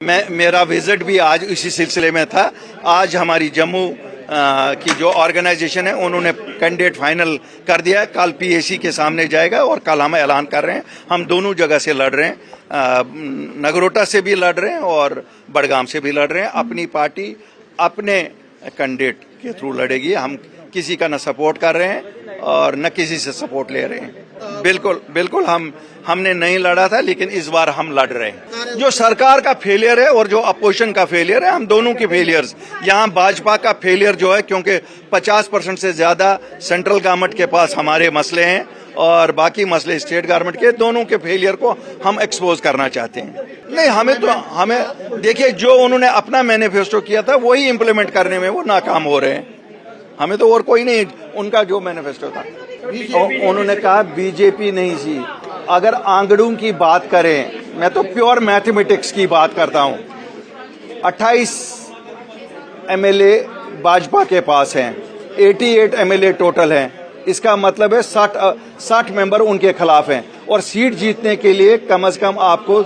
मेरा विजिट भी आज इसी सिलसिले में था। आज हमारी जम्मू की जो ऑर्गेनाइजेशन है उन्होंने कैंडिडेट फाइनल कर दिया है। कल पीएसी के सामने जाएगा और कल हम ऐलान कर रहे हैं। हम दोनों जगह से लड़ रहे हैं, नगरोटा से भी लड़ रहे हैं और बड़गाम से भी लड़ रहे हैं। अपनी पार्टी अपने कैंडिडेट के थ्रू लड़ेगी। हम किसी का न सपोर्ट कर रहे हैं और न किसी से सपोर्ट ले रहे हैं। बिल्कुल हमने नहीं लड़ा था, लेकिन इस बार हम लड़ रहे हैं। जो सरकार का फेलियर है और जो अपोजिशन का फेलियर है, हम दोनों के फेलियर्स। यहाँ भाजपा का फेलियर जो है, क्योंकि 50% से ज्यादा सेंट्रल गवर्नमेंट के पास हमारे मसले हैं और बाकी मसले स्टेट गवर्नमेंट के। दोनों के फेलियर को हम एक्सपोज करना चाहते हैं। नहीं, हमें देखिए, जो उन्होंने अपना मैनिफेस्टो किया था वही इम्प्लीमेंट करने में वो नाकाम हो रहे हैं। हमें तो और कोई नहीं, उनका जो मैनिफेस्टो था उन्होंने कहा बीजेपी नहीं थी। अगर आंकड़ों की बात करें, मैं तो प्योर मैथमेटिक्स की बात करता हूं। 28 एमएलए भाजपा के पास हैं, 88 एमएलए टोटल हैं। इसका मतलब है 60 मेंबर उनके खिलाफ हैं और सीट जीतने के लिए कम से कम आपको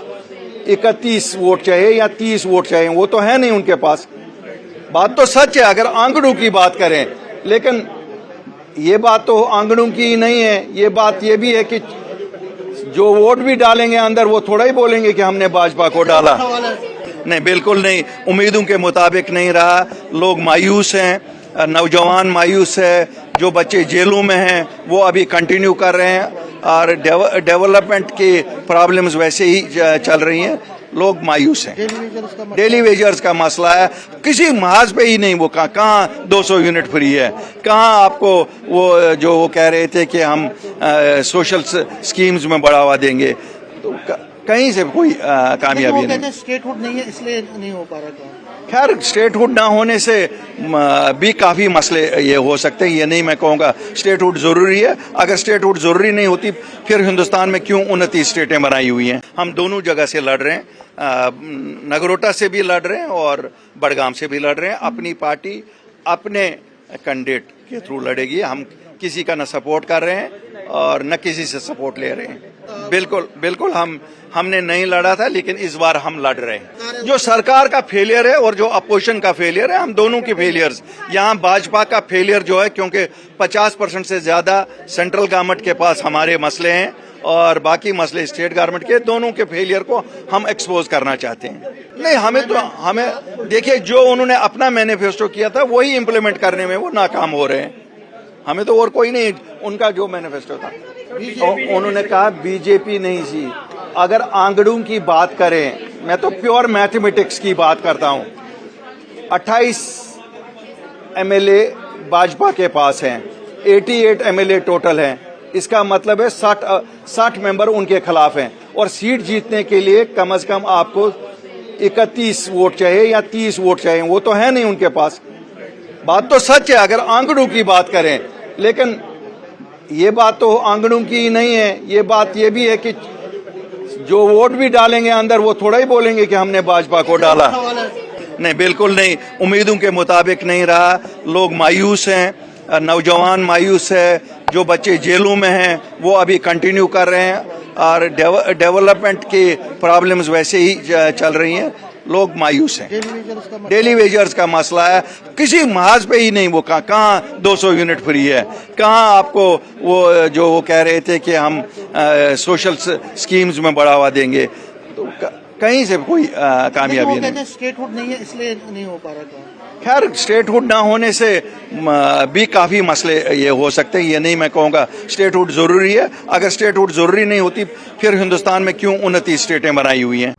31 वोट चाहिए या 30 वोट चाहिए। वो तो है नहीं उनके पास। बात तो सच है अगर आंकड़ों की बात करें, लेकिन ये बात तो आंकड़ों की नहीं है। ये बात ये भी है कि जो वोट भी डालेंगे अंदर, वो थोड़ा ही बोलेंगे कि हमने भाजपा को डाला। नहीं, बिल्कुल नहीं, उम्मीदों के मुताबिक नहीं रहा। लोग मायूस हैं, नौजवान मायूस है। जो बच्चे जेलों में हैं वो अभी कंटिन्यू कर रहे हैं और डेवलपमेंट की प्रॉब्लम्स वैसे ही चल रही हैं। लोग मायूस हैं। डेली वेजर्स का मसला है, किसी महाज पे ही नहीं। वो कहाँ 200 यूनिट फ्री है, कहाँ आपको वो जो वो कह रहे थे कि हम सोशल स्कीम्स में बढ़ावा देंगे, तो कहीं से कोई कामयाबी नहीं। स्टेटहुड नहीं है इसलिए नहीं हो पा रहा। खैर, स्टेटहुड ना होने से भी काफी मसले ये हो सकते हैं। ये नहीं मैं कहूँगा स्टेटहुड जरूरी है। अगर स्टेटहुड जरूरी नहीं होती फिर हिंदुस्तान में क्यों 29 स्टेटें बनाई हुई हैं। हम दोनों जगह से लड़ रहे हैं, नगरोटा से भी लड़ रहे हैं और बड़गाम से भी लड़ रहे हैं। अपनी पार्टी अपने कैंडिडेट के थ्रू लड़ेगी। हम किसी का न सपोर्ट कर रहे हैं और न किसी से सपोर्ट ले रहे हैं। बिल्कुल हमने नहीं लड़ा था, लेकिन इस बार हम लड़ रहे हैं। जो सरकार का फेलियर है और जो अपोजिशन का फेलियर है, हम दोनों के फेलियर्स। यहाँ भाजपा का फेलियर जो है, क्योंकि 50% से ज्यादा सेंट्रल गवर्नमेंट के पास हमारे मसले हैं और बाकी मसले स्टेट गवर्नमेंट के। दोनों के फेलियर को हम एक्सपोज करना चाहते हैं। नहीं, हमें देखिए, जो उन्होंने अपना मैनिफेस्टो किया था वही इम्प्लीमेंट करने में वो नाकाम हो रहे हैं। हमें तो और कोई नहीं, उनका जो मैनिफेस्टो था उन्होंने कहा बीजेपी नहीं थी। अगर आंकड़ों की बात करें, मैं तो प्योर मैथमेटिक्स की बात करता हूं। 28 एमएलए भाजपा के पास हैं, 88 एमएलए टोटल हैं। इसका मतलब है 60 मेंबर उनके खिलाफ हैं और सीट जीतने के लिए कम से कम आपको 31 वोट चाहिए या 30 वोट चाहिए। वो तो है नहीं उनके पास। बात तो सच है अगर आंकड़ों की बात करें, लेकिन ये बात तो आंकड़ों की नहीं है। ये बात ये भी है कि जो वोट भी डालेंगे अंदर, वो थोड़ा ही बोलेंगे कि हमने भाजपा को डाला। नहीं, बिल्कुल नहीं, उम्मीदों के मुताबिक नहीं रहा। लोग मायूस हैं, नौजवान मायूस है। जो बच्चे जेलों में हैं वो अभी कंटिन्यू कर रहे हैं और डेवलपमेंट की प्रॉब्लम्स वैसे ही चल रही हैं। लोग मायूस हैं। डेली वेजर्स का मसला है, किसी महाज पे ही नहीं। वो कहाँ 200 यूनिट फ्री है, कहाँ आपको वो जो वो कह रहे थे कि हम सोशल स्कीम्स में बढ़ावा देंगे, तो कहीं से कोई कामयाबी नहीं। स्टेटहुड नहीं है इसलिए नहीं हो पा रहा। खैर, स्टेटहुड ना होने से भी काफी मसले ये हो सकते हैं। ये नहीं मैं कहूँगा स्टेटहुड जरूरी है। अगर स्टेटहुड जरूरी नहीं होती फिर हिंदुस्तान में क्यों 29 स्टेटें बनाई हुई हैं।